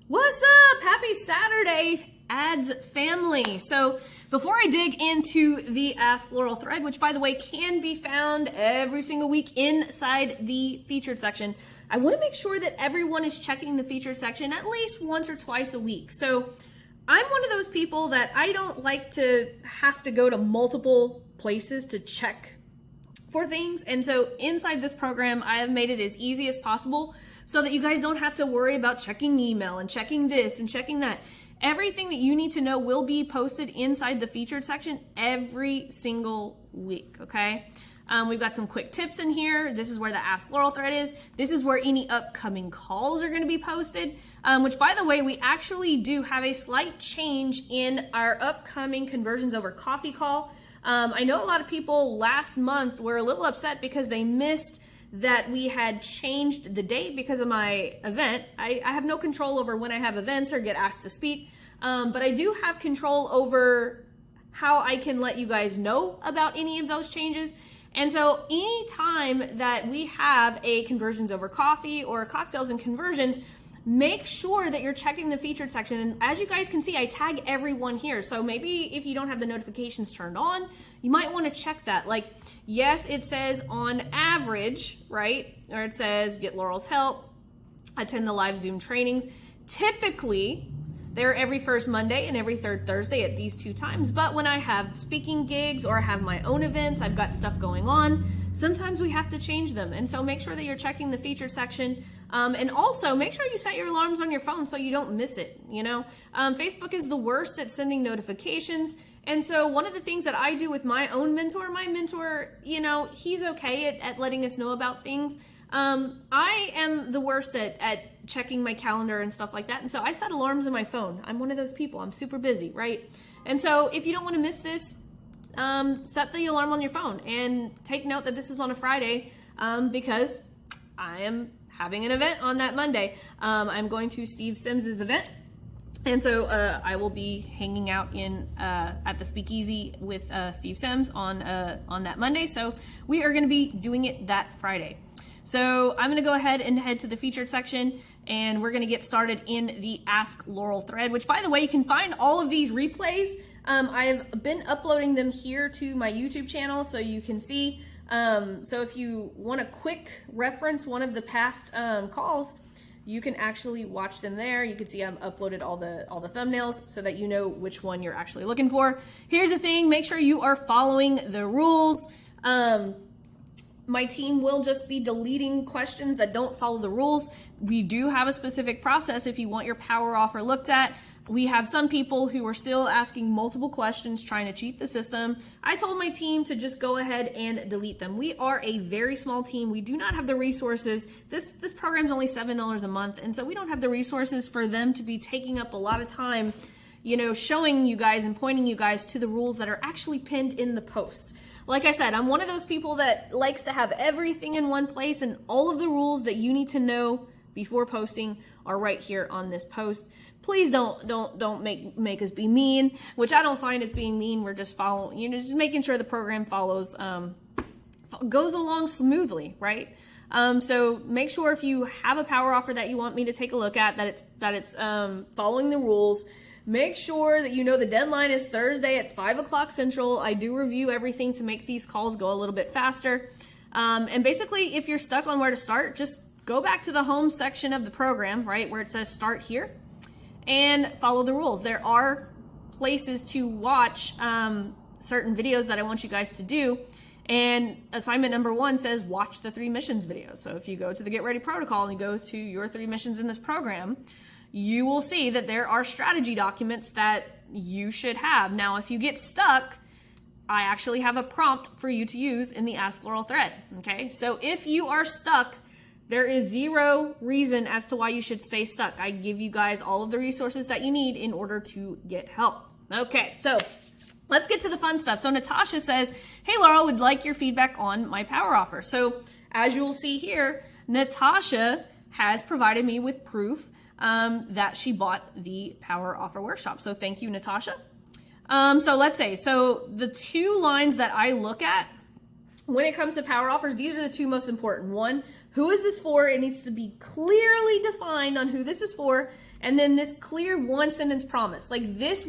What's up? Happy Saturday, ads family. So before I dig into the Ask Laurel thread, which by the way can be found every single week inside the featured section, I want to make sure that everyone is checking the featured section at least once or twice a week. So I'm one of those people that I don't like to have to go to multiple places to check for things. And so inside this program, I have made it as easy as possible so that you guys don't have to worry about checking email and checking this and checking that. Everything that you need to know will be posted inside the featured section every single week, okay? We've got some quick tips in here. This is where the Ask Laurel thread is. This is where any upcoming calls are gonna be posted, which by the way, we actually do have a slight change in our upcoming conversions over coffee call. I know a lot of people last month were a little upset because they missed that we had changed the date because of my event. I have no control over when I have events or get asked to speak, but I do have control over how I can let you guys know about any of those changes. And so anytime that we have a conversions over coffee or cocktails and conversions, make sure that you're checking the featured section. And as you guys can see, I tag everyone here. So maybe if you don't have the notifications turned on, you might want to check that. Like, yes, it says on average, right? Or it says get Laurel's help, attend the live Zoom trainings. Typically, they're every first Monday and every third Thursday at these two times. But when I have speaking gigs or I have my own events, I've got stuff going on, sometimes we have to change them. And so make sure that you're checking the featured section. And also make sure you set your alarms on your phone so you don't miss it. You know, Facebook is the worst at sending notifications. And so one of the things that I do with my own mentor, you know, he's okay at letting us know about things. I am the worst at checking my calendar and stuff like that. And so I set alarms on my phone. I'm one of those people. I'm super busy, right? And so if you don't want to miss this, set the alarm on your phone and take note that this is on a Friday, because I am having an event on that Monday. I'm going to Steve Sims's event. And so I will be hanging out at the Speakeasy with Steve Sims on that Monday. So we are going to be doing it that Friday. So I'm going to go ahead and head to the featured section, and we're going to get started in the Ask Laurel thread, which by the way, you can find all of these replays. I've been uploading them here to my YouTube channel so you can see. So if you want a quick reference one of the past calls, you can actually watch them there. You can see I've uploaded all the thumbnails so that you know which one you're actually looking for. Here's the thing, make sure you are following the rules. My team will just be deleting questions that don't follow the rules. We do have a specific process if you want your power offer looked at. We have some people who are still asking multiple questions, trying to cheat the system. I told my team to just go ahead and delete them. We are a very small team. We do not have the resources. This program's only $7 a month, and so we don't have the resources for them to be taking up a lot of time, you know, showing you guys and pointing you guys to the rules that are actually pinned in the post. Like I said, I'm one of those people that likes to have everything in one place, and all of the rules that you need to know before posting are right here on this post. Please don't make us be mean, which I don't find as being mean. We're just following, you know, just making sure the program follows, goes along smoothly, right? So make sure if you have a power offer that you want me to take a look at, that it's following the rules. Make sure that you know the deadline is Thursday at 5 o'clock Central. I do review everything to make these calls go a little bit faster. And basically, if you're stuck on where to start, just go back to the home section of the program, right, where it says start here, and follow the rules. There are places to watch certain videos that I want you guys to do. And assignment number 1 says watch the 3 missions videos. So if you go to the Get Ready protocol and you go to your 3 missions in this program, you will see that there are strategy documents that you should have. Now, if you get stuck, I actually have a prompt for you to use in the Ask Laurel thread, okay? So if you are stuck, there is zero reason as to why you should stay stuck. I give you guys all of the resources that you need in order to get help. Okay, so let's get to the fun stuff. So Natasha says, hey Laurel, would like your feedback on my power offer. So as you'll see here, Natasha has provided me with proof that she bought the power offer workshop. So thank you, Natasha. So let's say, so the 2 lines that I look at when it comes to power offers, these are the 2 most important. 1, who is this for? It needs to be clearly defined on who this is for. And then this clear one sentence promise. Like this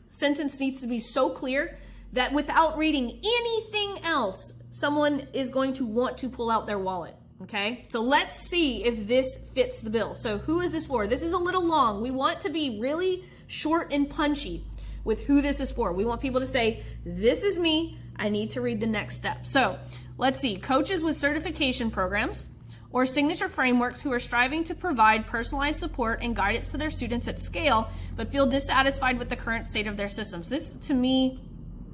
sentence needs to be so clear that without reading anything else, someone is going to want to pull out their wallet. Okay, so let's see if this fits the bill. So who is this for? This is a little long. We want to be really short and punchy with who this is for. We want people to say, this is me. I need to read the next step. So let's see, coaches with certification programs or signature frameworks who are striving to provide personalized support and guidance to their students at scale, but feel dissatisfied with the current state of their systems. This to me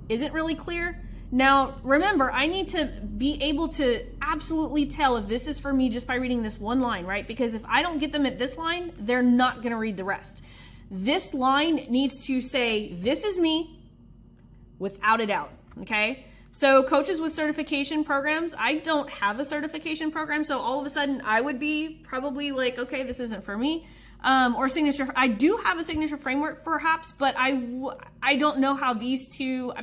isn't really clear. Now, remember, I need to be able to absolutely tell if this is for me just by reading this one line, right? Because if I don't get them at this line, they're not going to read the rest. This line needs to say, this is me, without a doubt, okay? So coaches with certification programs, I don't have a certification program, so all of a sudden I would be probably like, okay, this isn't for me. Or signature, I do have a signature framework perhaps, but I don't know how these two,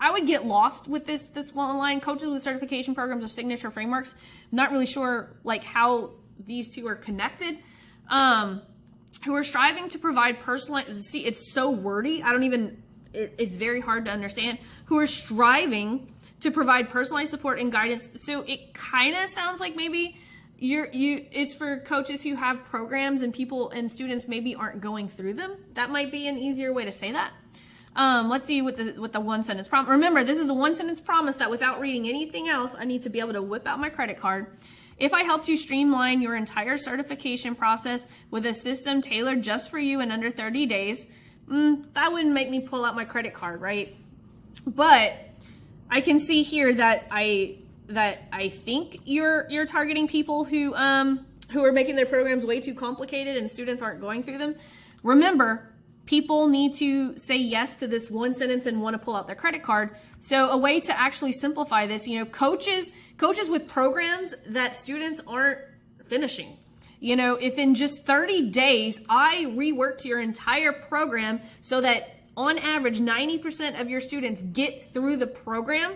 I would get lost with this one line. Coaches with certification programs or signature frameworks. I'm not really sure like how these two are connected. Who are striving to provide personalized, see, it's so wordy. It's very hard to understand. Who are striving to provide personalized support and guidance. So it kind of sounds like maybe it's for coaches who have programs and people and students maybe aren't going through them. That might be an easier way to say that. Let's see with the one sentence promise. Remember, this is the one sentence promise that without reading anything else, I need to be able to whip out my credit card. If I helped you streamline your entire certification process with a system tailored just for you in under 30 days, that wouldn't make me pull out my credit card, right? But I can see here that I think you're targeting people who are making their programs way too complicated and students aren't going through them. Remember, people need to say yes to this one sentence and want to pull out their credit card. So a way to actually simplify this, coaches with programs that students aren't finishing. If in just 30 days, I reworked your entire program so that on average, 90% of your students get through the program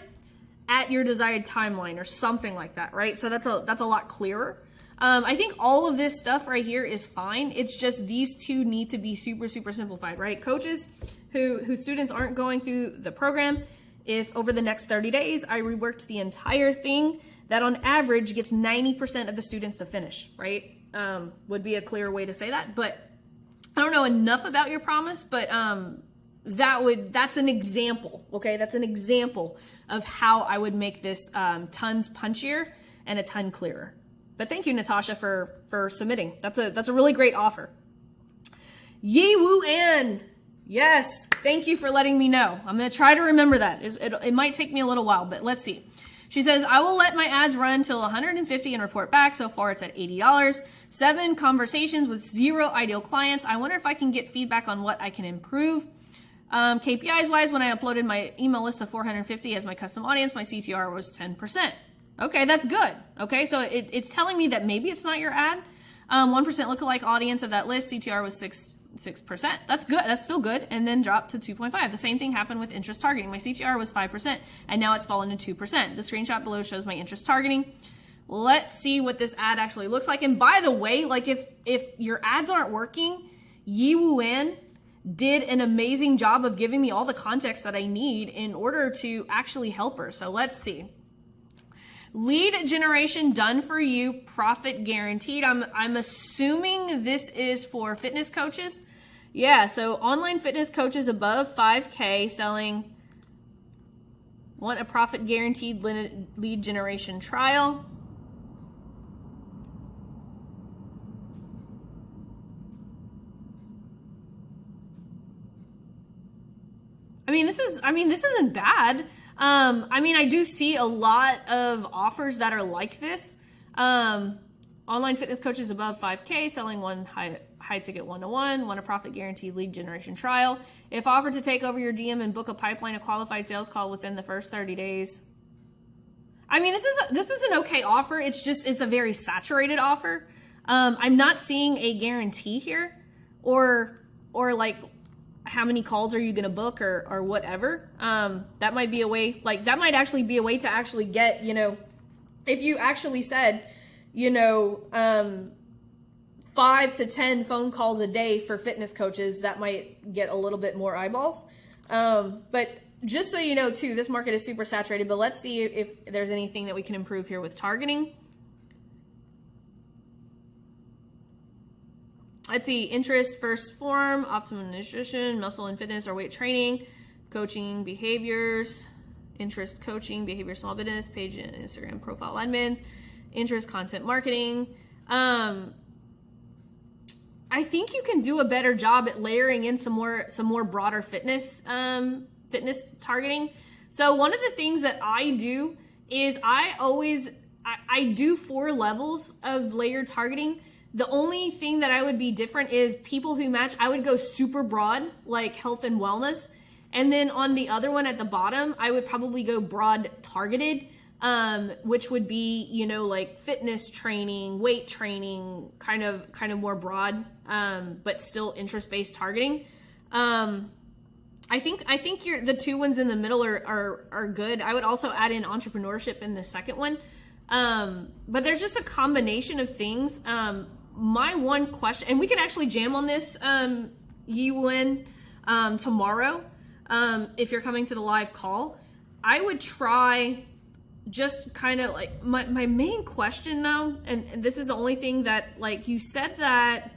at your desired timeline or something like that, right? So that's a lot clearer. I think all of this stuff right here is fine. It's just these two need to be super, super simplified, right? Coaches whose students aren't going through the program, if over the next 30 days, I reworked the entire thing, that on average gets 90% of the students to finish, right? Would be a clear way to say that. But I don't know enough about your promise, but that's an example, okay? That's an example of how I would make this tons punchier and a ton clearer. But thank you, Natasha, for submitting. That's a really great offer. Yi Wu An. Yes, thank you for letting me know. I'm going to try to remember that. It might take me a little while, but let's see. She says, I will let my ads run till 150 and report back. So far, it's at $80. 7 conversations with 0 ideal clients. I wonder if I can get feedback on what I can improve. KPIs wise, when I uploaded my email list of 450 as my custom audience, my CTR was 10%. Okay, that's good. Okay, so it's telling me that maybe it's not your ad. 1% lookalike audience of that list, CTR was 6%. That's good. That's still good. And then dropped to 2.5. The same thing happened with interest targeting. My CTR was 5%, and now it's fallen to 2%. The screenshot below shows my interest targeting. Let's see what this ad actually looks like. And by the way, like if your ads aren't working, Yi Wu An did an amazing job of giving me all the context that I need in order to actually help her. So let's see. Lead generation done for you, profit guaranteed. I'm assuming this is for fitness coaches. Yeah, so online fitness coaches above 5K selling want a profit guaranteed lead generation trial. This isn't bad. I do see a lot of offers that are like this. Online fitness coaches above 5K selling one high ticket 1-to-1, want a profit guaranteed lead generation trial. If offered to take over your DM and book a pipeline of qualified sales call within the first 30 days. This is an okay offer. It's a very saturated offer. I'm not seeing a guarantee here or like, how many calls are you going to book or whatever. That might be a way, that might actually be a way to actually get, if you actually said, 5 to 10 phone calls a day for fitness coaches, that might get a little bit more eyeballs. But just so you know too, this market is super saturated, but let's see if there's anything that we can improve here with targeting. Let's see, interest, first form, optimum nutrition, muscle and fitness or weight training, coaching behaviors, interest coaching, behavior small business, page and Instagram profile admins, interest content marketing. I think you can do a better job at layering in some more broader fitness targeting. So one of the things that I do is I do 4 levels of layered targeting. The only thing that I would be different is people who match, I would go super broad, like health and wellness. And then on the other one at the bottom, I would probably go broad targeted, which would be, like fitness training, weight training, kind of more broad, but still interest-based targeting. I think the 2 ones in the middle are good. I would also add in entrepreneurship in the second one. But there's just a combination of things. My one question, and we can actually jam on this, Yiwen, tomorrow, if you're coming to the live call. I would try just kind of like my main question though, and this is the only thing that, like, you said that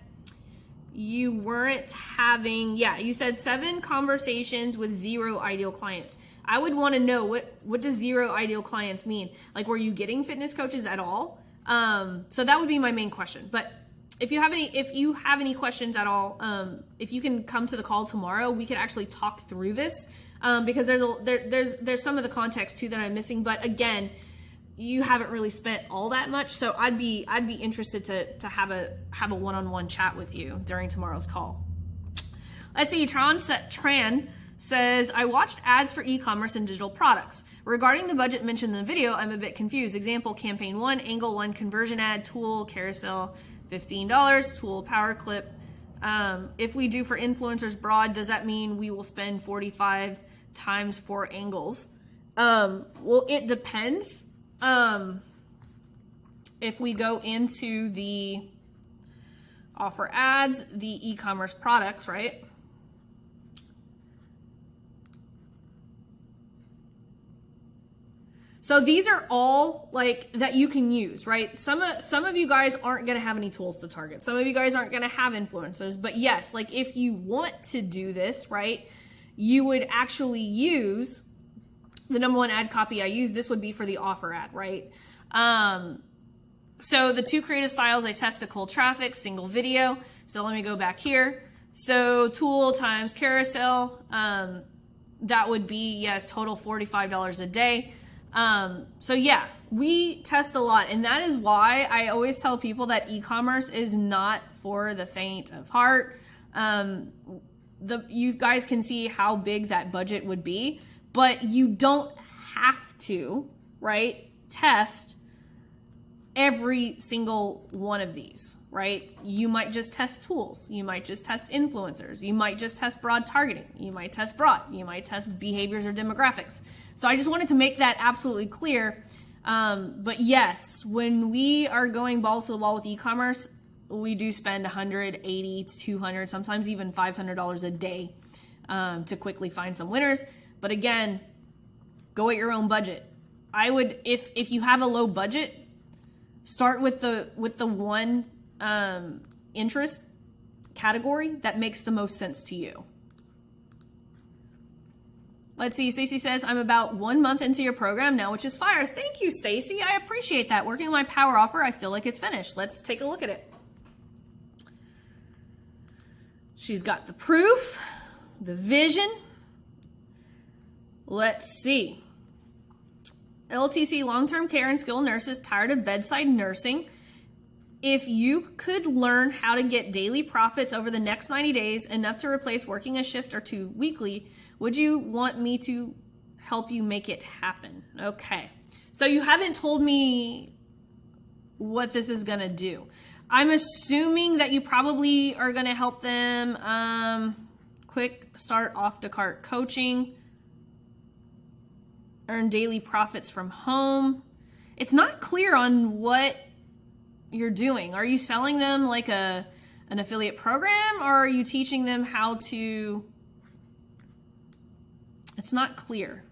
you weren't having, you said 7 conversations with 0 ideal clients. I would want to know what does 0 ideal clients mean? Like, were you getting fitness coaches at all? So that would be my main question. But if you have any questions at all, if you can come to the call tomorrow, we could actually talk through this, because there's some of the context too that I'm missing. But again, you haven't really spent all that much, so I'd be interested to have a one-on-one chat with you during tomorrow's call. Let's see, Tran says, I watched ads for e-commerce and digital products. Regarding the budget mentioned in the video, I'm a bit confused. Example, campaign 1, angle 1, conversion ad, tool, carousel, $15, tool, power clip. If we do for influencers broad, does that mean we will spend 45 times 4 angles? Well, it depends. If we go into the offer ads, the e-commerce products, right? So these are all like that you can use, right? Some of you guys aren't going to have any tools to target. Some of you guys aren't going to have influencers, but yes, like if you want to do this, right, you would actually use the number 1 ad copy I use. This would be for the offer ad, right? So the 2 creative styles I test to cold traffic, single video. So let me go back here. So tool times carousel, that would be, yes, total $45 a day. So yeah, we test a lot, and that is why I always tell people that e-commerce is not for the faint of heart. You guys can see how big that budget would be, but you don't have to, right, test every single one of these, right? You might just test tools. You might just test influencers. You might just test broad targeting. You might test broad. You might test behaviors or demographics. So I just wanted to make that absolutely clear. But yes, when we are going balls to the wall with e-commerce, we do spend $180 to $200, sometimes even $500 a day to quickly find some winners. But again, go at your own budget. I would, if you have a low budget, start with the one interest category that makes the most sense to you. Let's see, Stacy says, I'm about 1 month into your program now, which is fire. Thank you, Stacy. I appreciate that. Working on my power offer, I feel like it's finished. Let's take a look at it. She's got the proof, the vision. Let's see. LTC, long-term care and skilled nurses, tired of bedside nursing. If you could learn how to get daily profits over the next 90 days, enough to replace working a shift or 2 weekly, would you want me to help you make it happen? Okay. So you haven't told me what this is going to do. I'm assuming that you probably are going to help them quick start off the cart coaching, earn daily profits from home. It's not clear on what you're doing. Are you selling them like an affiliate program, or are you teaching them how to? It's not clear.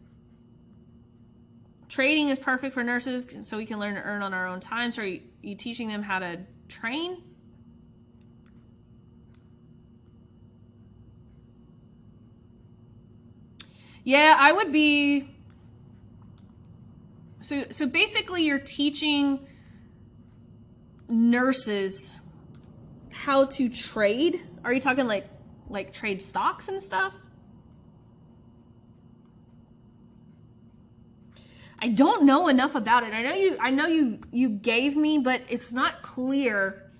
Trading is perfect for nurses so we can learn to earn on our own time. So are you teaching them how to train? Yeah, I would be. So basically you're teaching nurses how to trade. Are you talking like trade stocks and stuff? I don't know enough about it. I know you gave me, but it's not clear.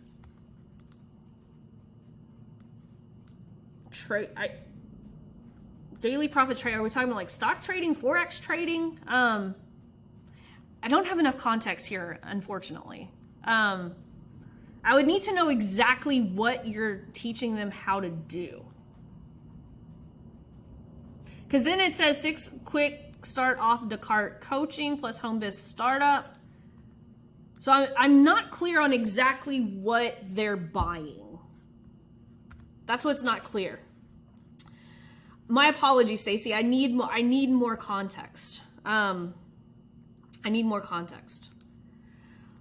Daily profit trade. Are we talking about like stock trading, forex trading? I don't have enough context here, unfortunately. I would need to know exactly what you're teaching them how to do. Because then it says 6 quick start off the cart coaching plus home biz startup. So I'm not clear on exactly what they're buying. That's what's not clear. My apologies, Stacy. I need more context. I need more context.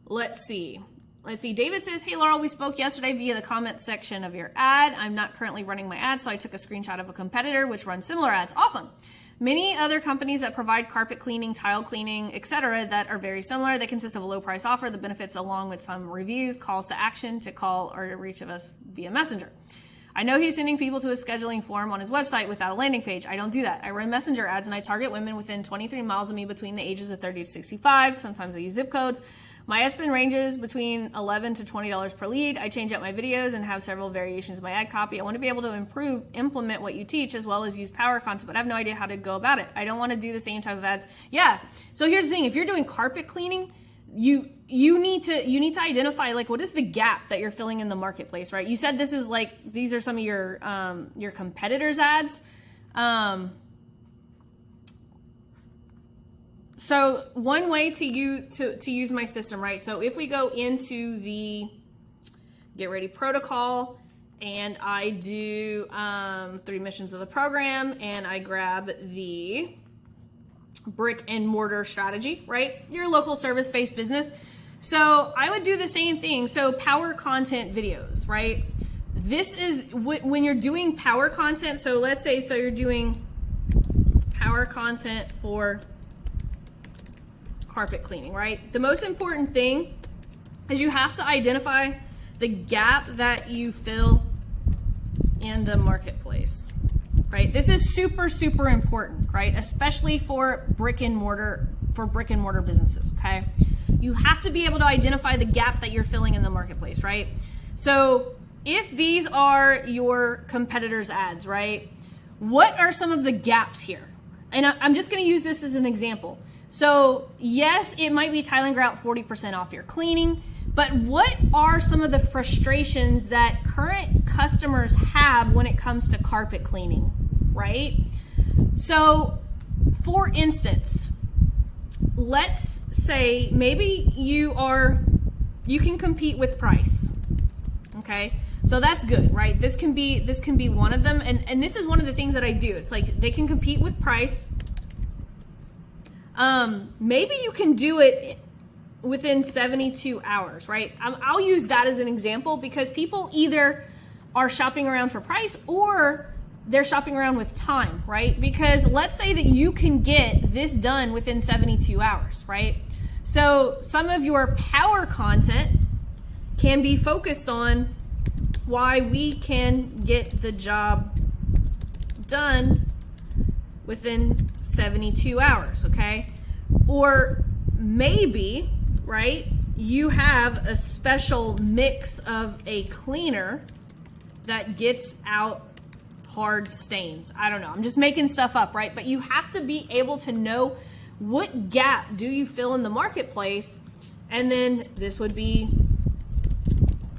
Let's see. David says, hey, Laurel, we spoke yesterday via the comment section of your ad. I'm not currently running my ad, so I took a screenshot of a competitor which runs similar ads. Awesome. Many other companies that provide carpet cleaning, tile cleaning, etc. that are very similar. They consist of a low price offer, the benefits along with some reviews, calls to action to call or to reach of us via messenger. I know he's sending people to a scheduling form on his website without a landing page. I don't do that. I run messenger ads and I target women within 23 miles of me between the ages of 30 to 65. Sometimes I use zip codes. My ad spend ranges between $11 to $20 per lead. I change up my videos and have several variations of my ad copy. I want to be able to implement what you teach as well as use power content, but I have no idea how to go about it. I don't want to do the same type of ads. Yeah. So here's the thing. If you're doing carpet cleaning, you need to identify like what is the gap that you're filling in the marketplace, right? You said this is like these are some of your competitors' ads. So one way to use my system, right? So if we go into the Get Ready protocol and I do 3 missions of the program and I grab the brick and mortar strategy, right? Your local service-based business. So I would do the same thing. So power content videos, right? This is when you're doing power content. So let's say, you're doing power content for carpet cleaning, right? The most important thing is you have to identify the gap that you fill in the marketplace, right? This is super, super important, right? Especially for brick and mortar businesses, okay? You have to be able to identify the gap that you're filling in the marketplace, right? So if these are your competitors' ads, right? What are some of the gaps here? And I'm just gonna use this as an example. So yes, it might be tiling grout 40% off your cleaning, but what are some of the frustrations that current customers have when it comes to carpet cleaning, right? So for instance, let's say maybe you can compete with price, okay? So that's good, right? This can be one of them. And this is one of the things that I do. It's like they can compete with price. Maybe you can do it within 72 hours, right? I'll use that as an example because people either are shopping around for price or they're shopping around with time, right? Because let's say that you can get this done within 72 hours, right? So some of your power content can be focused on why we can get the job done within 72 hours, okay? Or maybe, right, you have a special mix of a cleaner that gets out hard stains. I don't know. I'm just making stuff up, right? But you have to be able to know what gap do you fill in the marketplace, and then this would be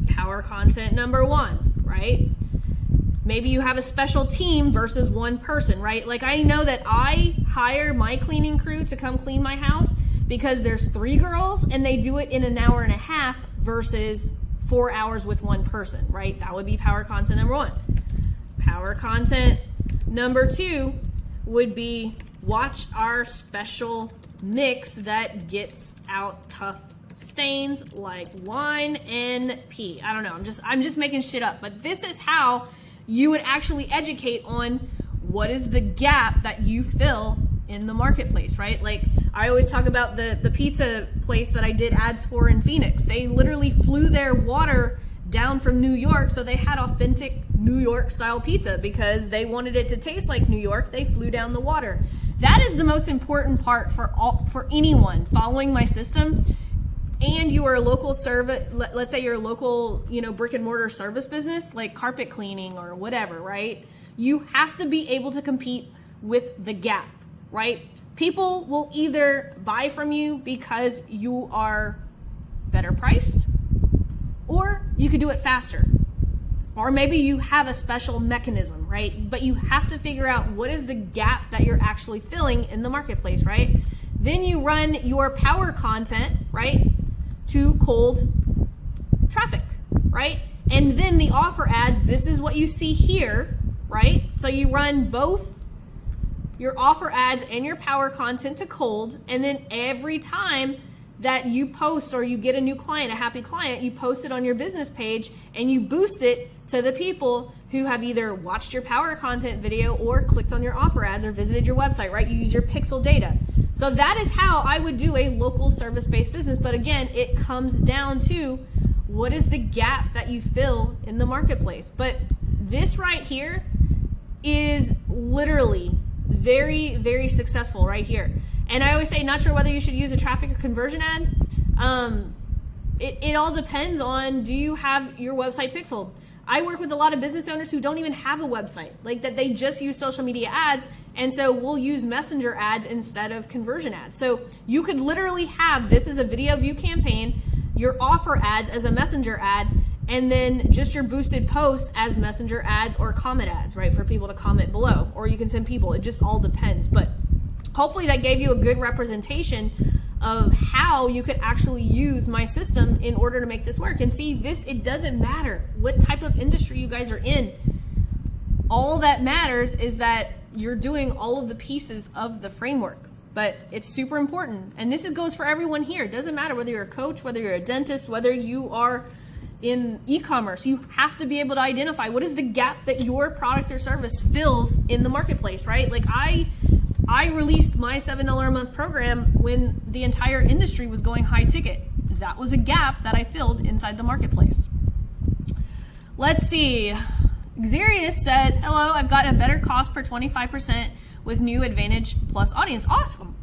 power content number 1, right? Maybe you have a special team versus one person, right? Like I know that I hire my cleaning crew to come clean my house because there's 3 girls and they do it in an hour and a half versus 4 hours with one person, right? That would be power content number one. Power content number two would be watch our special mix that gets out tough stains like wine and pee. I don't know, I'm just making shit up, but this is how you would actually educate on what is the gap that you fill in the marketplace, right? Like I always talk about the pizza place that I did ads for in Phoenix. They literally flew their water down from New York, so they had authentic New York style pizza because they wanted it to taste like New York. They flew down the water. That is the most important part for anyone following my system. And you are a local service, let's say you're a local, brick and mortar service business like carpet cleaning or whatever, right? You have to be able to compete with the gap, right? People will either buy from you because you are better priced, or you could do it faster. Or maybe you have a special mechanism, right? But you have to figure out what is the gap that you're actually filling in the marketplace, right? Then you run your power content, right, to cold traffic, right? And then the offer ads, this is what you see here, right? So you run both your offer ads and your power content to cold, and then every time that you post or you get a new client, a happy client, you post it on your business page and you boost it to the people who have either watched your power content video or clicked on your offer ads or visited your website, right? You use your pixel data. So that is how I would do a local service-based business. But again, it comes down to what is the gap that you fill in the marketplace. But this right here is literally very, very successful right here. And I always say, not sure whether you should use a traffic or conversion ad. It all depends on, do you have your website pixeled? I work with a lot of business owners who don't even have a website, like that they just use social media ads. And so we'll use messenger ads instead of conversion ads. So you could literally have, this is a video view campaign, your offer ads as a messenger ad, and then just your boosted post as messenger ads or comment ads, right? For people to comment below, or you can send people, it just all depends. But hopefully that gave you a good representation of how you could actually use my system in order to make this work. And see, it doesn't matter what type of industry you guys are in. All that matters is that you're doing all of the pieces of the framework. But it's super important. And this goes for everyone here. It doesn't matter whether you're a coach, whether you're a dentist, whether you are in e-commerce. You have to be able to identify what is the gap that your product or service fills in the marketplace, right? Like I released my $7 a month program when the entire industry was going high ticket. That was a gap that I filled inside the marketplace. Let's see. Xerius says, hello, I've got a better cost per 25% with new Advantage Plus audience. Awesome.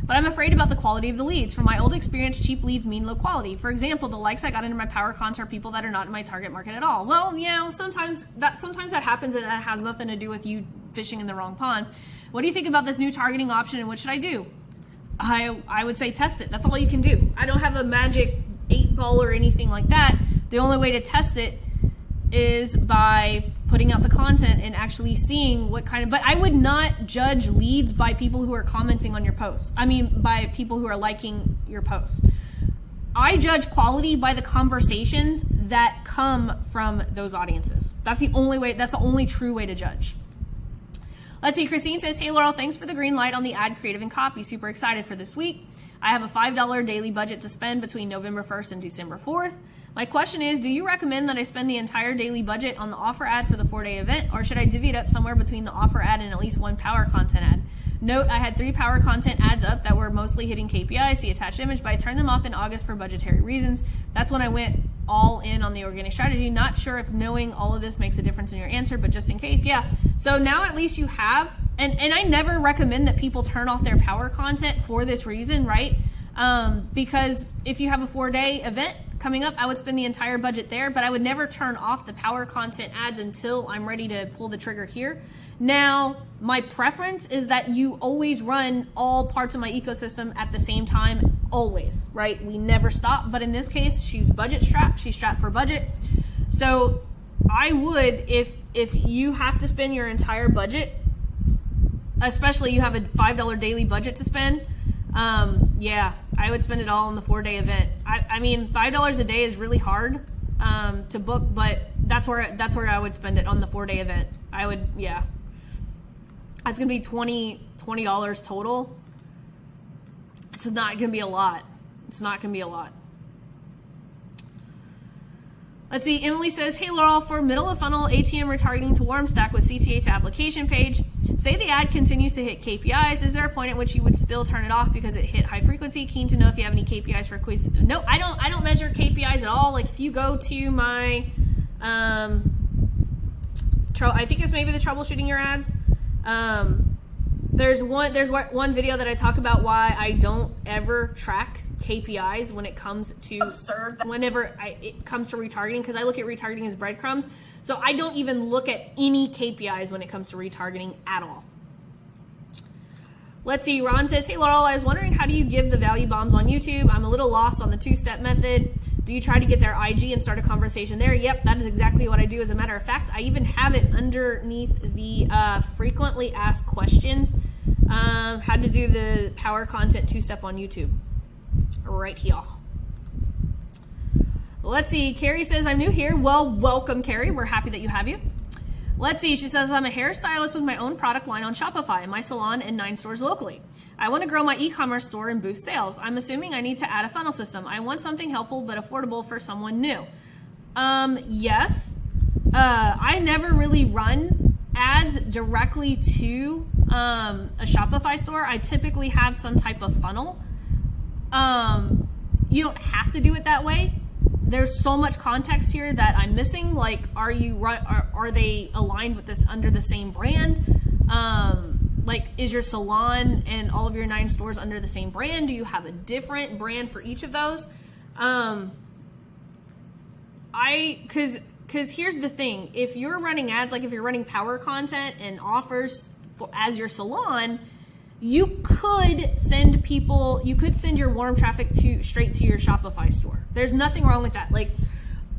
But I'm afraid about the quality of the leads. From my old experience, cheap leads mean low quality. For example, the likes I got into my power cons are people that are not in my target market at all. Well, sometimes that happens, and that has nothing to do with you fishing in the wrong pond. What do you think about this new targeting option, and what should I do? I would say test it. That's all you can do. I don't have a magic 8-ball or anything like that. The only way to test it is by putting out the content and actually seeing what kind of, but I would not judge leads by people who are commenting on your posts. I mean, by people who are liking your posts. I judge quality by the conversations that come from those audiences. That's the only way, that's the only true way to judge. Let's see, Christine says, hey Laurel, thanks for the green light on the ad creative and copy. Super excited for this week. I have a $5 daily budget to spend between November 1st and December 4th. My question is, do you recommend that I spend the entire daily budget on the offer ad for the 4-day event, or should I divvy it up somewhere between the offer ad and at least one power content ad? Note, I had 3 power content ads up that were mostly hitting KPIs, the attached image, but I turned them off in August for budgetary reasons. That's when I went all in on the organic strategy. Not sure if knowing all of this makes a difference in your answer, but just in case, yeah. So now at least you have, and I never recommend that people turn off their power content for this reason, right? Because if you have a 4-day event coming up, I would spend the entire budget there, but I would never turn off the power content ads until I'm ready to pull the trigger here. Now, my preference is that you always run all parts of my ecosystem at the same time, always, right? We never stop, but in this case, she's budget strapped, she's strapped for budget. So I would, if you have to spend your entire budget, especially you have a $5 daily budget to spend, yeah, I would spend it all on the 4-day event. I mean, $5 a day is really hard to book, but that's where I would spend it, on the 4-day event. I would, yeah. That's gonna be $20 total. It's not gonna be a lot. It's not gonna be a lot. Let's see, Emily says, hey Laurel, for middle of funnel ATM retargeting to warm stack with CTA to application page, say the ad continues to hit KPIs, is there a point at which you would still turn it off because it hit high frequency? Keen to know if you have any KPIs for quiz. No, I don't measure KPIs at all. Like if you go to my, I think it's maybe the troubleshooting your ads. There's one video that I talk about why I don't ever track KPIs when it comes to it comes to retargeting, because I look at retargeting as breadcrumbs. So I don't even look at any KPIs when it comes to retargeting at all. Let's see, Ron says, hey Laurel, I was wondering, how do you give the value bombs on YouTube? I'm a little lost on the 2-step method. Do you try to get their IG and start a conversation there? Yep, that is exactly what I do. As a matter of fact, I even have it underneath the frequently asked questions. How to do the power content 2-step on YouTube. Right here. Let's see, Carrie says, I'm new here. Well, welcome, Carrie. We're happy that you have you. Let's see, she says, I'm a hairstylist with my own product line on Shopify, my salon, and 9 stores locally. I want to grow my e-commerce store and boost sales. I'm assuming I need to add a funnel system. I want something helpful but affordable for someone new. Yes. I never really run ads directly to a Shopify store. I typically have some type of funnel. You don't have to do it that way. There's so much context here that I'm missing. Like, are they aligned with this under the same brand? Like, is your salon and all of your 9 stores under the same brand? Do you have a different brand for each of those? Cause here's the thing. If you're running ads, like if you're running power content and offers as your salon, you could send your warm traffic straight to your Shopify store. There's nothing wrong with that. Like,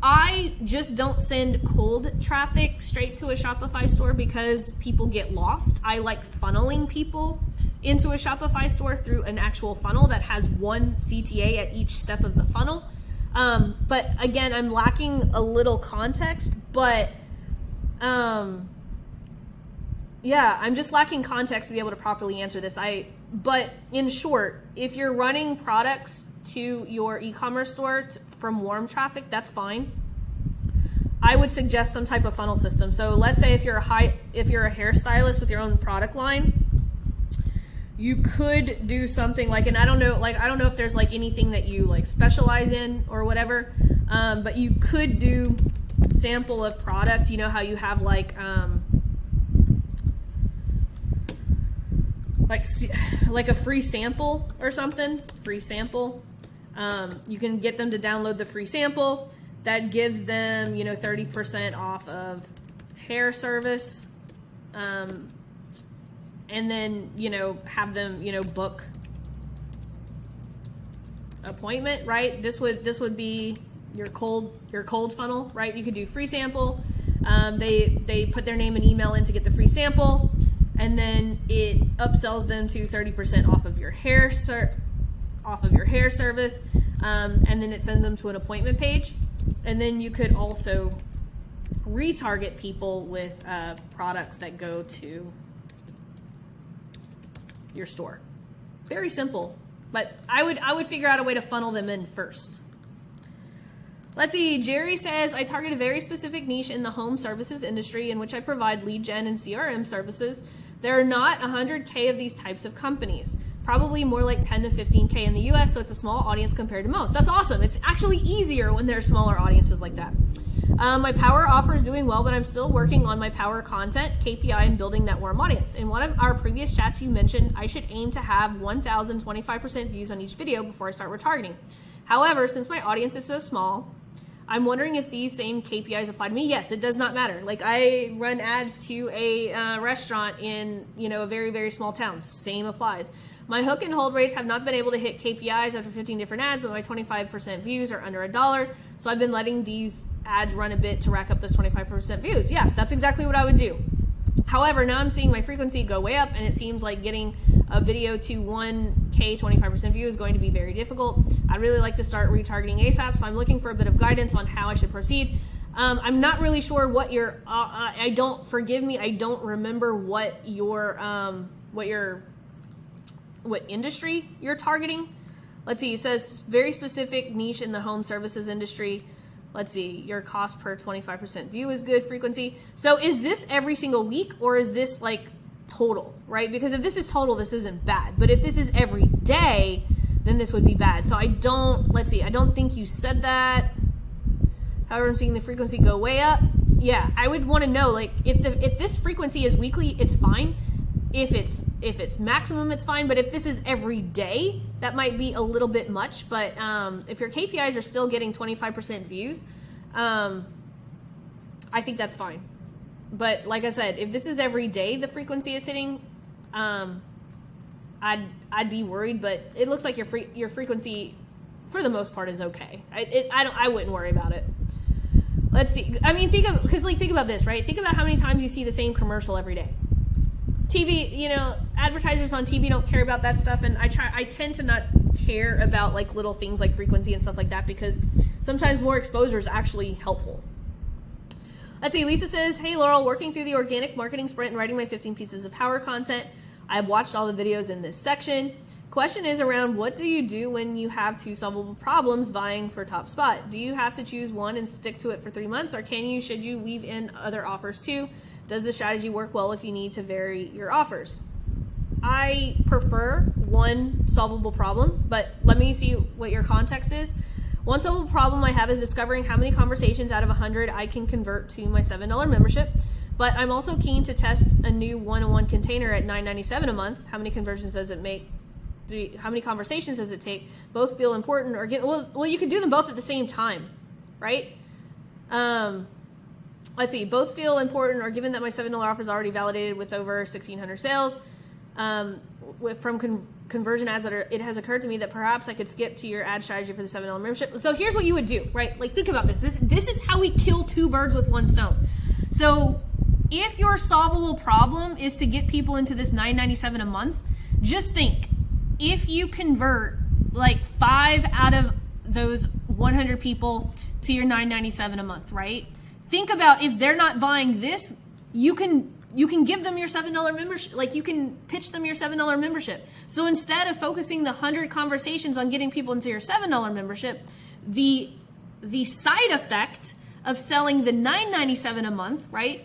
I just don't send cold traffic straight to a Shopify store because people get lost. I like funneling people into a Shopify store through an actual funnel that has one CTA at each step of the funnel. But again, I'm lacking a little context, but yeah, I'm just lacking context to be able to properly answer this. But in short, if you're running products to your e-commerce store from warm traffic, that's fine. I would suggest some type of funnel system. So let's say if you're a hairstylist with your own product line, you could do something like, and I don't know if there's like anything that you like specialize in or whatever, but you could do sample of product. You know how you have like a free sample or something, free sample. You can get them to download the free sample. That gives them, 30% off of hair service. And then, have them, book appointment, right? This would be your cold funnel, right? You could do free sample. They put their name and email in to get the free sample, and then it upsells them to 30% off of your hair service, and then it sends them to an appointment page. And then you could also retarget people with products that go to your store. Very simple, but I would figure out a way to funnel them in first. Let's see, Jerry says, I target a very specific niche in the home services industry in which I provide lead gen and CRM services. There are not 100K of these types of companies, probably more like 10 to 15K in the US, so it's a small audience compared to most. That's awesome. It's actually easier when there's smaller audiences like that. My power offer is doing well, but I'm still working on my power content, KPI, and building that warm audience. In one of our previous chats, you mentioned I should aim to have 1,025% views on each video before I start retargeting. However, since my audience is so small, I'm wondering if these same KPIs apply to me. Yes, it does not matter. Like, I run ads to a restaurant in, a very, very small town. Same applies. My hook and hold rates have not been able to hit KPIs after 15 different ads, but my 25% views are under $1. So I've been letting these ads run a bit to rack up those 25% views. Yeah, that's exactly what I would do. However, now I'm seeing my frequency go way up, and it seems like getting a video to 1K 25% view is going to be very difficult. I'd really like to start retargeting ASAP, so I'm looking for a bit of guidance on how I should proceed. I'm not really sure what your, I don't remember what industry you're targeting. Let's see, it says very specific niche in the home services industry. Let's see, your cost per 25% view is good frequency. So is this every single week, or is this like total, right? Because if this is total, this isn't bad. But if this is every day, then this would be bad. So I don't think you said that. However, I'm seeing the frequency go way up. Yeah, I would want to know, like, if this frequency is weekly, it's fine. If it's maximum, it's fine. But if this is every day, that might be a little bit much. But if your KPIs are still getting 25% views, I think that's fine. But like I said, if this is every day the frequency is hitting, I'd be worried. But it looks like your frequency, for the most part, is okay. I wouldn't worry about it. Let's see. I mean, think about this, right? Think about how many times you see the same commercial every day. TV, advertisers on TV don't care about that stuff, and I tend to not care about like little things like frequency and stuff like that, because sometimes more exposure is actually helpful. Let's see, Lisa says, hey Laurel, working through the organic marketing sprint and writing my 15 pieces of power content. I've watched all the videos in this section. Question is around, what do you do when you have 2 solvable problems vying for top spot? Do you have to choose one and stick to it for 3 months, or should you weave in other offers too? Does the strategy work well if you need to vary your offers? I prefer one solvable problem, but let me see what your context is. One solvable problem I have is discovering how many conversations out of 100 I can convert to my $7 membership. But I'm also keen to test a new one-on-one container at $9.97 a month. How many conversions does it make? How many conversations does it take? Both feel important, or well, you could do them both at the same time, right? Let's see, both feel important, or given that my $7 offer is already validated with over 1,600 sales, from conversion ads it has occurred to me that perhaps I could skip to your ad strategy for the $7 membership. So here's what you would do, right? Like, think about this. This is how we kill 2 birds with 1 stone. So if your solvable problem is to get people into this $9.97 a month, just think, if you convert like 5 out of those 100 people to your $9.97 a month, right? Think about, if they're not buying this, you can give them your $7 membership. Like, you can pitch them your $7 membership. So instead of focusing the 100 conversations on getting people into your $7 membership, the side effect of selling the $9.97 a month, right?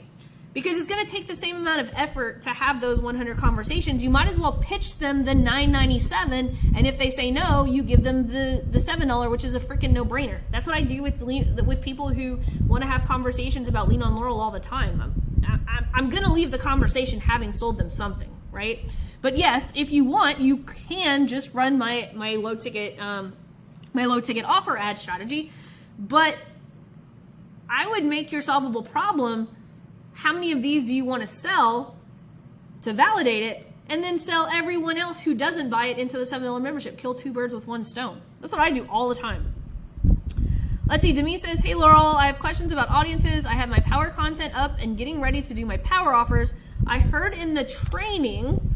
Because it's going to take the same amount of effort to have those 100 conversations. You might as well pitch them the $9.97, and if they say no, you give them the $7, which is a freaking no-brainer. That's what I do with people who want to have conversations about Lean on Laurel all the time. I'm going to leave the conversation having sold them something, right? But yes, if you want, you can just run my low ticket offer ad strategy. But I would make your solvable problem, how many of these do you want to sell to validate it, and then sell everyone else who doesn't buy it into the $7 membership. Kill 2 birds with 1 stone. That's what I do all the time. Let's see, Demi says, hey Laurel, I have questions about audiences. I have my power content up and getting ready to do my power offers. I heard in the training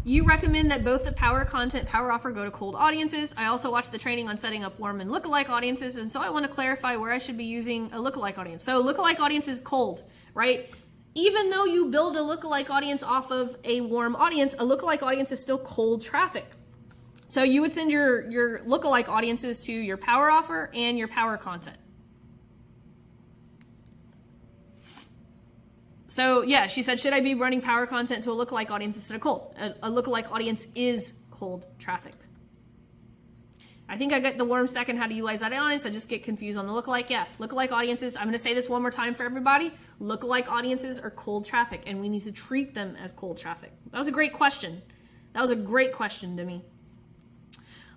you recommend that both the power content, power offer go to cold audiences. I also watched the training on setting up warm and lookalike audiences, and so I want to clarify where I should be using a lookalike audience. So lookalike audience is cold, right? Even though you build a lookalike audience off of a warm audience, a lookalike audience is still cold traffic. So you would send your lookalike audiences to your power offer and your power content. So yeah, she said, should I be running power content to a lookalike audience instead of cold? A lookalike audience is cold traffic. I think I get the warm second how to utilize that audience. I just get confused on the lookalike. Yeah, lookalike audiences, I'm going to say this one more time for everybody. Lookalike audiences are cold traffic, and we need to treat them as cold traffic. That was a great question. That was a great question to me.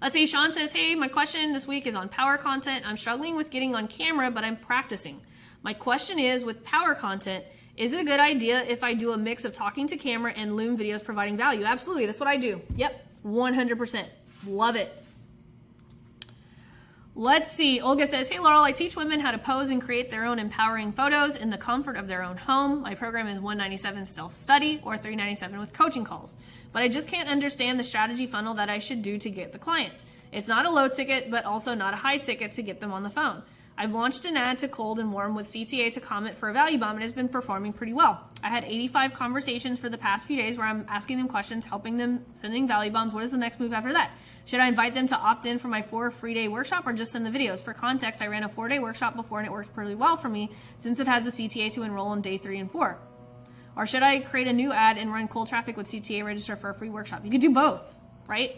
Let's see, Sean says, hey, my question this week is on power content. I'm struggling with getting on camera, but I'm practicing. My question is, with power content, is it a good idea if I do a mix of talking to camera and Loom videos providing value? Absolutely, that's what I do. Yep, 100%. Love it. Let's see. Olga says, hey, Laurel, I teach women how to pose and create their own empowering photos in the comfort of their own home. My program is $197 self-study or $397 with coaching calls. But I just can't understand the strategy funnel that I should do to get the clients. It's not a low ticket, but also not a high ticket to get them on the phone. I've launched an ad to cold and warm with CTA to comment for a value bomb and has been performing pretty well. I had 85 conversations for the past few days where I'm asking them questions, helping them, sending value bombs. What is the next move after that? Should I invite them to opt in for my 4 free-day workshop or just send the videos? For context, I ran a 4-day workshop before and it worked pretty well for me since it has a CTA to enroll on day 3 and 4. Or should I create a new ad and run cold traffic with CTA, register for a free workshop? You could do both, right?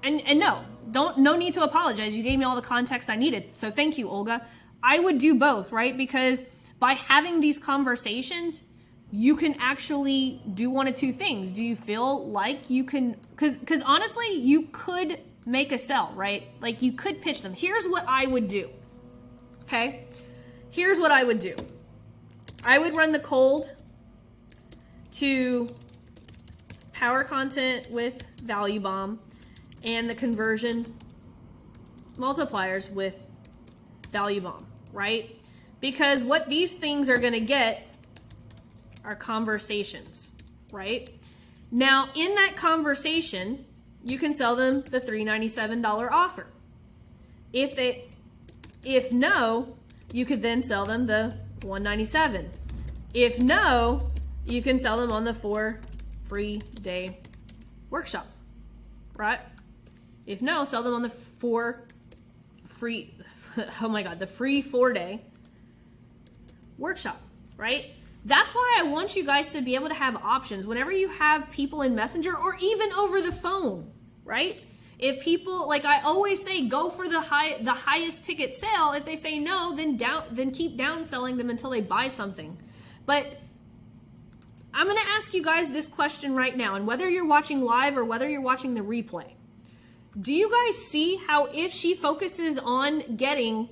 And no need to apologize. You gave me all the context I needed. So thank you, Olga. I would do both, right? Because by having these conversations, you can actually do one of two things. Do you feel like you can, because honestly, you could make a sell, right? Like you could pitch them. Here's what I would do. Okay. Here's what I would do. I would run the cold to power content with value bomb and the conversion multipliers with value bomb, right? Because what these things are going to get are conversations, right? Now, in that conversation, you can sell them the $397 offer. If no, you could then sell them the $197. If no, you can sell them on the 4 free day workshop, right? If no, sell them on the 4 free, oh my God, the free 4-day workshop, right? That's why I want you guys to be able to have options whenever you have people in Messenger or even over the phone, right? If people, like I always say, go for the highest ticket sale. If they say no, then keep down selling them until they buy something. But I'm going to ask you guys this question right now, and whether you're watching live or whether you're watching the replay, do you guys see how if she focuses on getting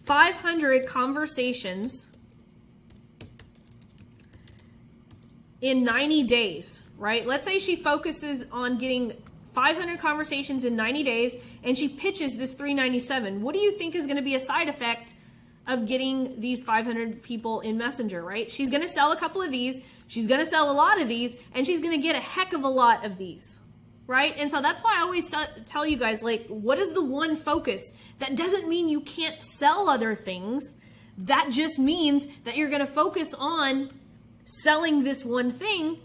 500 conversations in 90 days, right? Let's say she focuses on getting 500 conversations in 90 days and she pitches this $397. What do you think is going to be a side effect of getting these 500 people in Messenger, right? She's going to sell a couple of these, she's going to sell a lot of these, and she's going to get a heck of a lot of these, right? And so that's why I always tell you guys, like, what is the one focus? That doesn't mean you can't sell other things. That just means that you're going to focus on selling this one thing.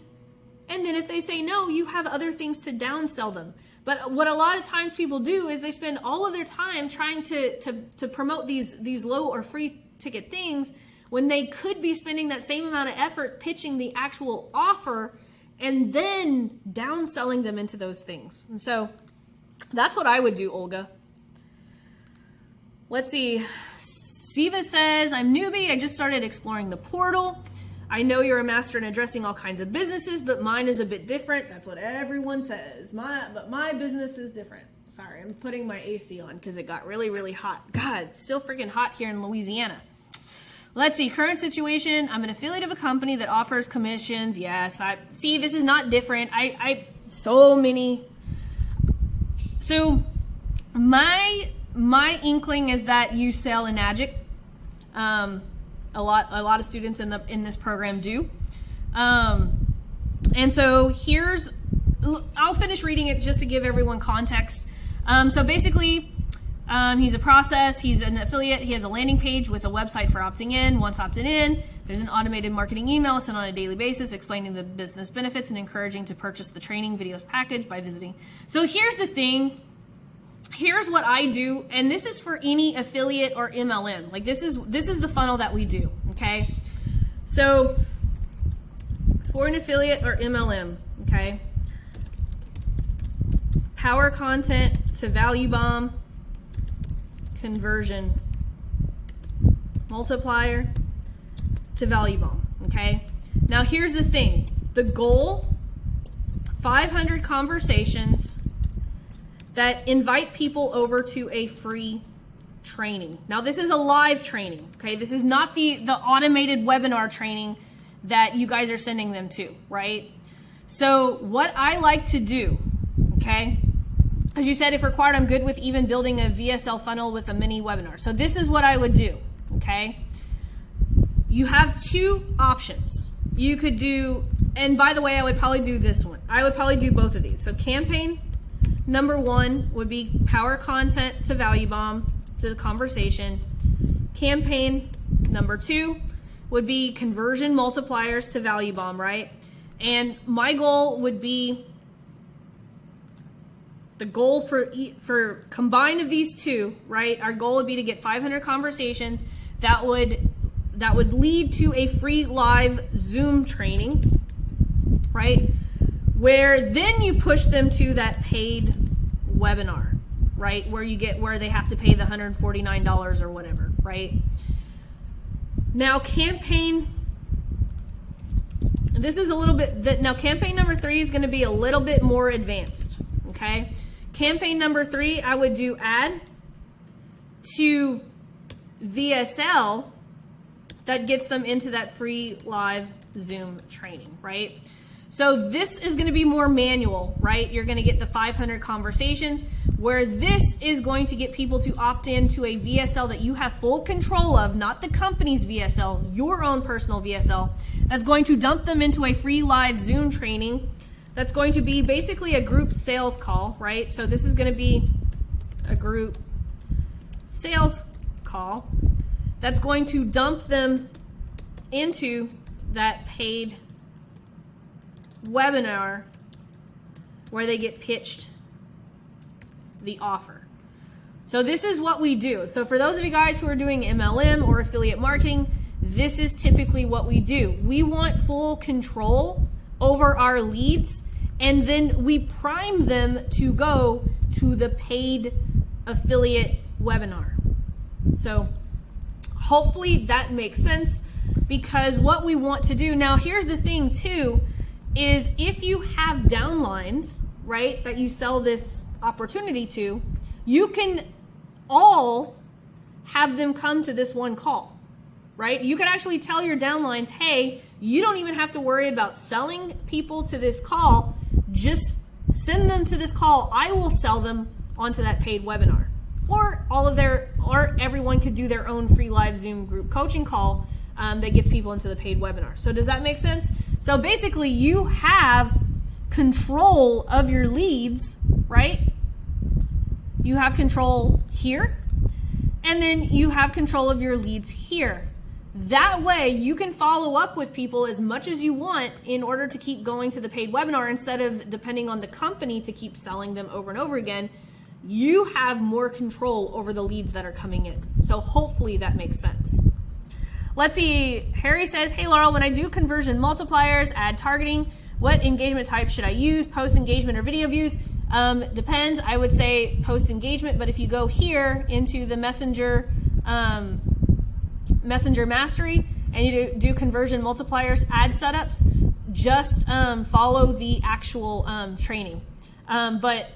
And then if they say no, you have other things to downsell them. But what a lot of times people do is they spend all of their time trying to promote these low or free ticket things when they could be spending that same amount of effort pitching the actual offer and then downselling them into those things. And so that's what I would do, Olga. Let's see. Siva says, I'm newbie. I just started exploring the portal. I know you're a master in addressing all kinds of businesses, but mine is a bit different. That's what everyone says. But my business is different. Sorry, I'm putting my AC on because it got really, really hot. God, it's still freaking hot here in Louisiana. Let's see, current situation. I'm an affiliate of a company that offers commissions. Yes, see, this is not different. So many. So my inkling is that you sell in Magic. A lot of students in this program do. And so I'll finish reading it just to give everyone context. So basically, he's a process, he's an affiliate, he has a landing page with a website for opting in. Once opted in, there's an automated marketing email sent on a daily basis explaining the business benefits and encouraging to purchase the training videos package by visiting. So here's the thing. Here's what I do, and this is for any affiliate or MLM. Like this is the funnel that we do, okay? So for an affiliate or MLM, okay? Power content to value bomb, conversion multiplier to value bomb, okay? Now here's the thing. The goal, 500 conversations that invite people over to a free training. Now this is a live training, okay? This is not the automated webinar training that you guys are sending them to, right? So what I like to do, okay, As you said, if required, I'm good with even building a VSL funnel with a mini webinar. So this is what I would do, okay? You have two options. You could do, and by the way, I would probably do this one. I would probably do both of these. So campaign number 1 would be power content to value bomb to the conversation. Campaign number 2 would be conversion multipliers to value bomb, right? And my goal would be, the goal for combined of these two, right? Our goal would be to get 500 conversations that would lead to a free live Zoom training, right? Where then you push them to that paid webinar, right? Where they have to pay the $149 or whatever, right? Now campaign, this is a little bit, now campaign number 3 is going to be a little bit more advanced, okay? Campaign number 3, I would do add to VSL that gets them into that free live Zoom training, right? So this is going to be more manual, right? You're going to get the 500 conversations, where this is going to get people to opt into a VSL that you have full control of, not the company's VSL, your own personal VSL, that's going to dump them into a free live Zoom training. That's going to be basically a group sales call, right? So this is going to be a group sales call that's going to dump them into that paid webinar where they get pitched the offer. So this is what we do. So for those of you guys who are doing MLM or affiliate marketing, this is typically what we do. We want full control over our leads, and then we prime them to go to the paid affiliate webinar. So hopefully that makes sense, because what we want to do now, here's the thing too, is if you have downlines, right, that you sell this opportunity to, you can all have them come to this one call, right? You could actually tell your downlines, hey, you don't even have to worry about selling people to this call. Just send them to this call. I will sell them onto that paid webinar. Or everyone could do their own free live Zoom group coaching call that gets people into the paid webinar. So does that make sense? So basically you have control of your leads, right? You have control here, and then you have control of your leads here. That way you can follow up with people as much as you want in order to keep going to the paid webinar, instead of depending on the company to keep selling them over and over again. You have more control over the leads that are coming in. So hopefully that makes sense. Let's see. Harry says, hey Laurel, when I do conversion multipliers, ad targeting, what engagement type should I use? Post engagement or video views? Depends. I would say post engagement, but if you go here into the Messenger Mastery and you do conversion multipliers, ad setups, just follow the actual training. But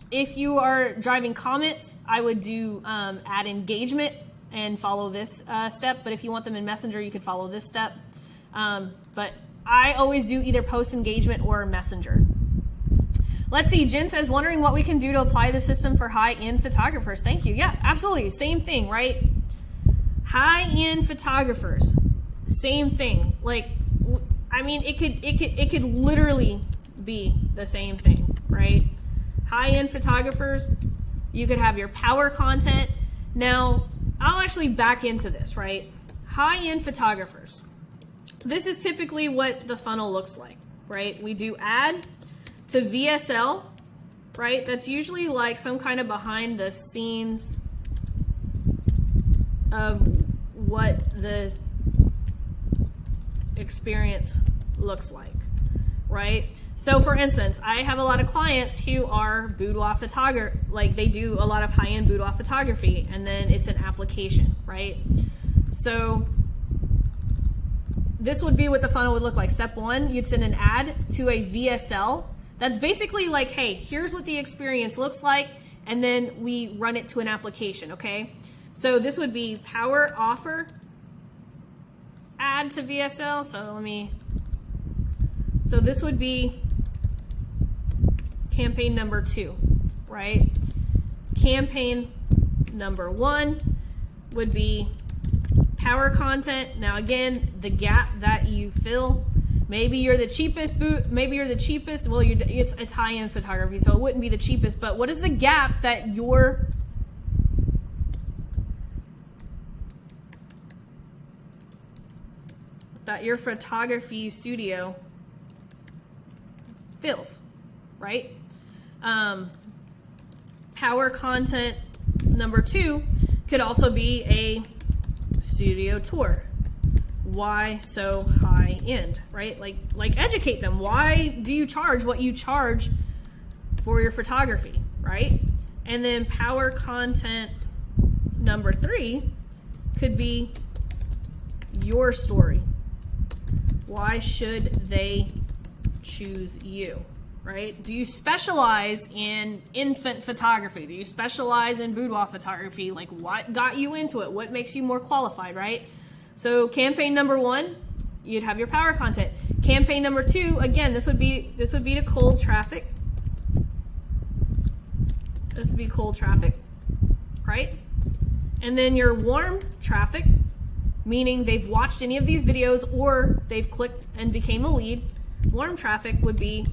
if you are driving comments, I would do ad engagement and follow this step. But if you want them in Messenger, you could follow this step. But I always do either post engagement or Messenger. Let's see. Jen says, wondering what we can do to apply the system for high-end photographers. Thank you. Yeah, absolutely. Same thing, right? High-end photographers, same thing. Like, I mean, it could literally be the same thing, right? High-end photographers, you could have your power content. Now, I'll actually back into this, right? High-end photographers. This is typically what the funnel looks like, right? We do add to VSL, right? That's usually like some kind of behind the scenes of what the experience looks like, right? So for instance, I have a lot of clients who are boudoir photographer, like they do a lot of high-end boudoir photography, and then it's an application, right? So this would be what the funnel would look like. Step 1, you'd send an ad to a VSL. That's basically like, hey, here's what the experience looks like, and then we run it to an application, okay? So this would be power offer, add to VSL. So this would be campaign number 2, right? Campaign number 1 would be power content. Now again, the gap that you fill, maybe you're the cheapest well, it's high-end photography, so it wouldn't be the cheapest, but what is the gap that your photography studio fills, right? Power content number 2 could also be a studio tour. Why so high end, right? Like educate them. Why do you charge what you charge for your photography, right? And then power content number 3 could be your story. Why should they choose you, right? Do you specialize in infant photography? Do you specialize in boudoir photography? Like, what got you into it? What makes you more qualified, right? So campaign number 1, you'd have your power content. Campaign number 2, again, this would be to cold traffic. This would be cold traffic, right? And then your warm traffic, meaning they've watched any of these videos or they've clicked and became a lead. Warm traffic would be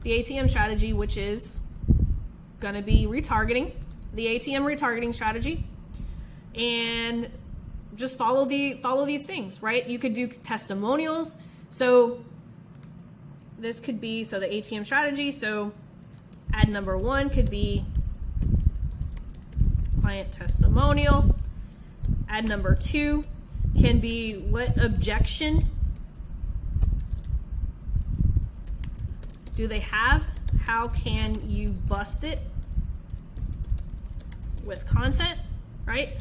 the ATM strategy, which is going to be retargeting, the ATM retargeting strategy, and just follow these things, right? You could do testimonials. So this could be, so the ATM strategy, so ad number 1 could be client testimonial. Ad number 2 can be what objection do they have? How can you bust it with content, right?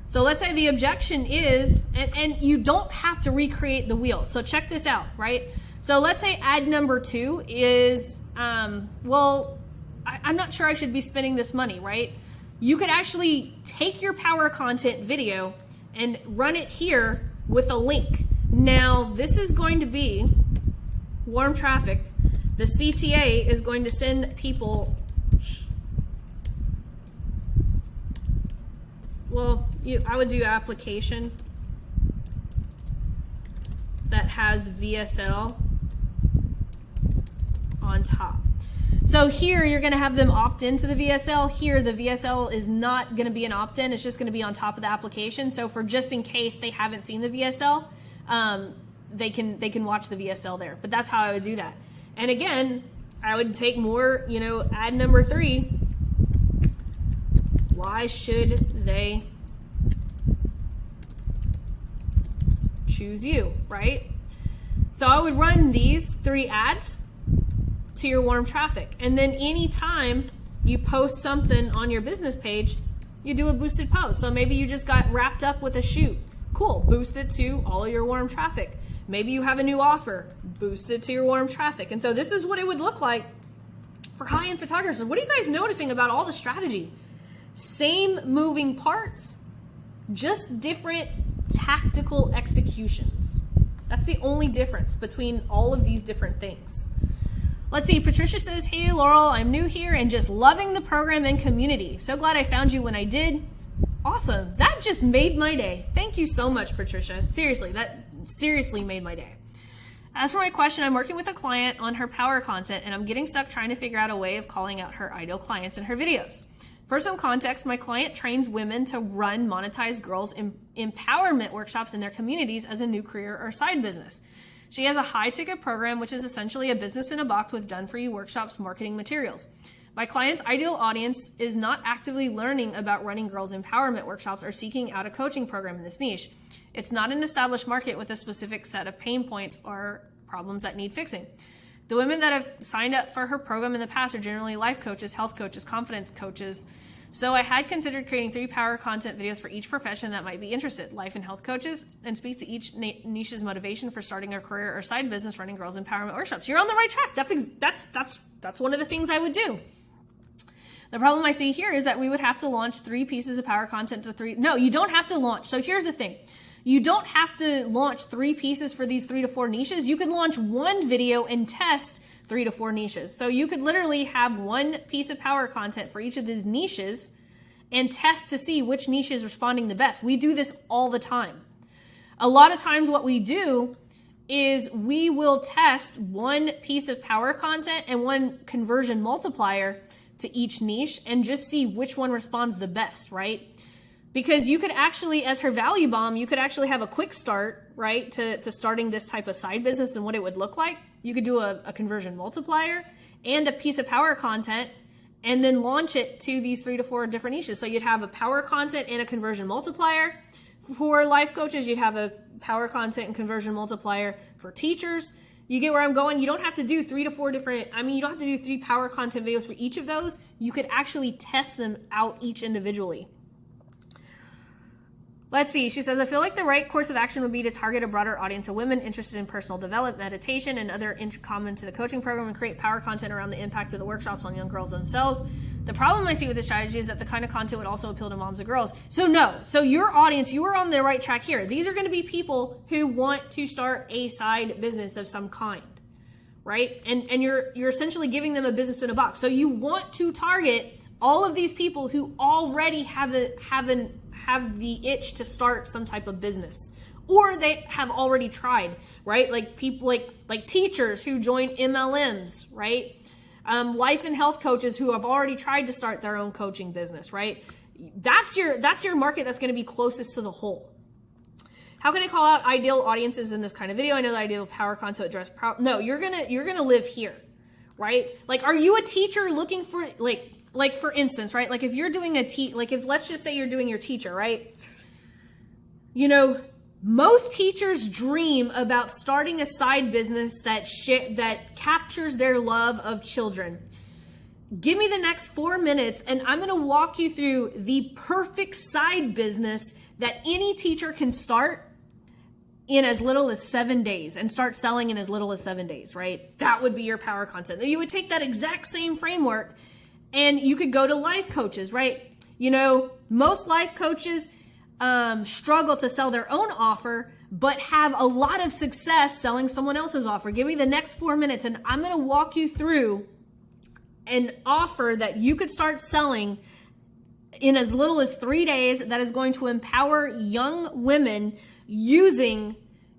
So let's say the objection is, and you don't have to recreate the wheel. So check this out, right? So let's say ad number 2 is, well, I'm not sure I should be spending this money, right? You could actually take your power content video and run it here with a link. Now, this is going to be warm traffic. The CTA is going to send people, well, I would do application that has VSL on top. So here you're going to have them opt into the VSL. Here the VSL is not going to be an opt-in. It's just going to be on top of the application. So for just in case they haven't seen the VSL, they can watch the VSL there. But that's how I would do that. And again, I would take more, ad number 3. Why should they choose you, right? So I would run these 3 ads to your warm traffic. And then anytime you post something on your business page, you do a boosted post. So maybe you just got wrapped up with a shoot. Cool, boost it to all of your warm traffic. Maybe you have a new offer, boost it to your warm traffic. And so this is what it would look like for high-end photographers. What are you guys noticing about all the strategy? Same moving parts, just different tactical executions. That's the only difference between all of these different things. Let's see, Patricia says, hey Laurel, I'm new here and just loving the program and community. So glad I found you when I did. Awesome, that just made my day. Thank you so much, Patricia. Seriously, that seriously made my day. As for my question, I'm working with a client on her power content and I'm getting stuck trying to figure out a way of calling out her ideal clients in her videos. For some context, my client trains women to run monetized girls empowerment workshops in their communities as a new career or side business. She has a high ticket program, which is essentially a business in a box with done for you workshops, marketing materials. My client's ideal audience is not actively learning about running girls empowerment workshops or seeking out a coaching program in this niche. It's not an established market with a specific set of pain points or problems that need fixing. The women that have signed up for her program in the past are generally life coaches, health coaches, confidence coaches. So I had considered creating 3 power content videos for each profession that might be interested, life and health coaches, and speak to each niche's motivation for starting a career or side business running girls empowerment workshops. You're on the right track. That's one of the things I would do. The problem I see here is that we would have to launch 3 pieces of power content to 3. No, you don't have to launch. So here's the thing. You don't have to launch 3 pieces for these 3 to 4 niches. You can launch 1 video and test 3 to 4 niches. So you could literally have one piece of power content for each of these niches and test to see which niche is responding the best. We do this all the time. A lot of times what we do is we will test one piece of power content and one conversion multiplier to each niche and just see which one responds the best, right? Because you could actually, as her value bomb, you could actually have a quick start, right, to starting this type of side business and what it would look like. You could do a conversion multiplier and a piece of power content and then launch it to these 3 to 4 different niches. So you'd have a power content and a conversion multiplier. For life coaches, you'd have a power content and conversion multiplier. For teachers, you get where I'm going? You don't have to do 3 to 4 different, you don't have to do 3 power content videos for each of those. You could actually test them out each individually. Let's see. She says, I feel like the right course of action would be to target a broader audience of women interested in personal development, meditation, and other common to the coaching program, and create power content around the impact of the workshops on young girls themselves. The problem I see with this strategy is that the kind of content would also appeal to moms and girls. So no. So your audience, you are on the right track here. These are going to be people who want to start a side business of some kind, right? And you're essentially giving them a business in a box. So you want to target all of these people who already have the itch to start some type of business, or they have already tried, right? Like people like teachers who join MLMs, right? Life and health coaches who have already tried to start their own coaching business, right? That's your market that's going to be closest to the whole. How can I call out ideal audiences in this kind of video? I know the ideal power content address. No, you're gonna live here, right? Like, are you a teacher looking for like for instance, right? Like if you're doing if let's just say you're doing your teacher, right? You know, most teachers dream about starting a side business that captures their love of children. Give me the next 4 minutes and I'm going to walk you through the perfect side business that any teacher can start in as little as 7 days and start selling in as little as 7 days, right? That would be your power content. You would take that exact same framework and you could go to life coaches, right? You know, most life coaches struggle to sell their own offer, but have a lot of success selling someone else's offer. Give me the next 4 minutes and I'm going to walk you through an offer that you could start selling in as little as 3 days that is going to empower young women using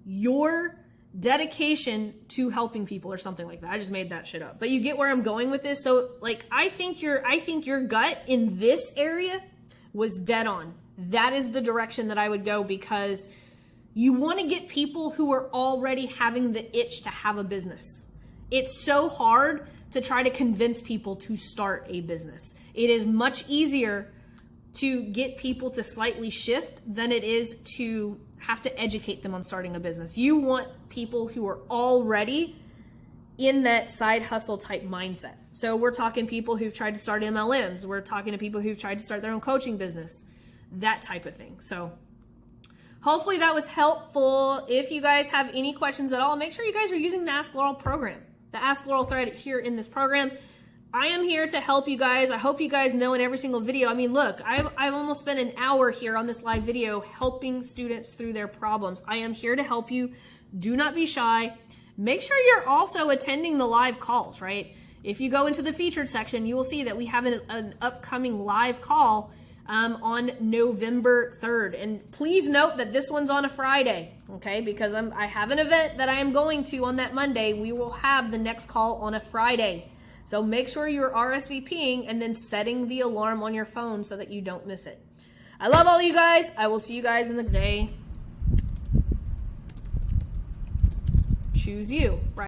your dedication to helping people or something like that. I just made that shit up. But you get where I'm going with this. So like I think your gut in this area was dead on. That is the direction that I would go, because you want to get people who are already having the itch to have a business. It's so hard to try to convince people to start a business. It is much easier to get people to slightly shift than it is to have to educate them on starting a business. You want people who are already in that side hustle type mindset. So we're talking people who've tried to start MLMs. We're talking to people who've tried to start their own coaching business, that type of thing. So hopefully that was helpful. If you guys have any questions at all, make sure you guys are using the Ask Laurel program, the Ask Laurel thread here in this program. I am here to help you guys. I hope you guys know in every single video. I mean, look, I've almost spent an hour here on this live video helping students through their problems. I am here to help you. Do not be shy. Make sure you're also attending the live calls, right? If you go into the featured section, you will see that we have an upcoming live call on November 3rd. And please note that this one's on a Friday, okay? Because I have an event that I am going to on that Monday. We will have the next call on a Friday. So make sure you're RSVPing and then setting the alarm on your phone so that you don't miss it. I love all you guys. I will see you guys in the day. Choose you, right?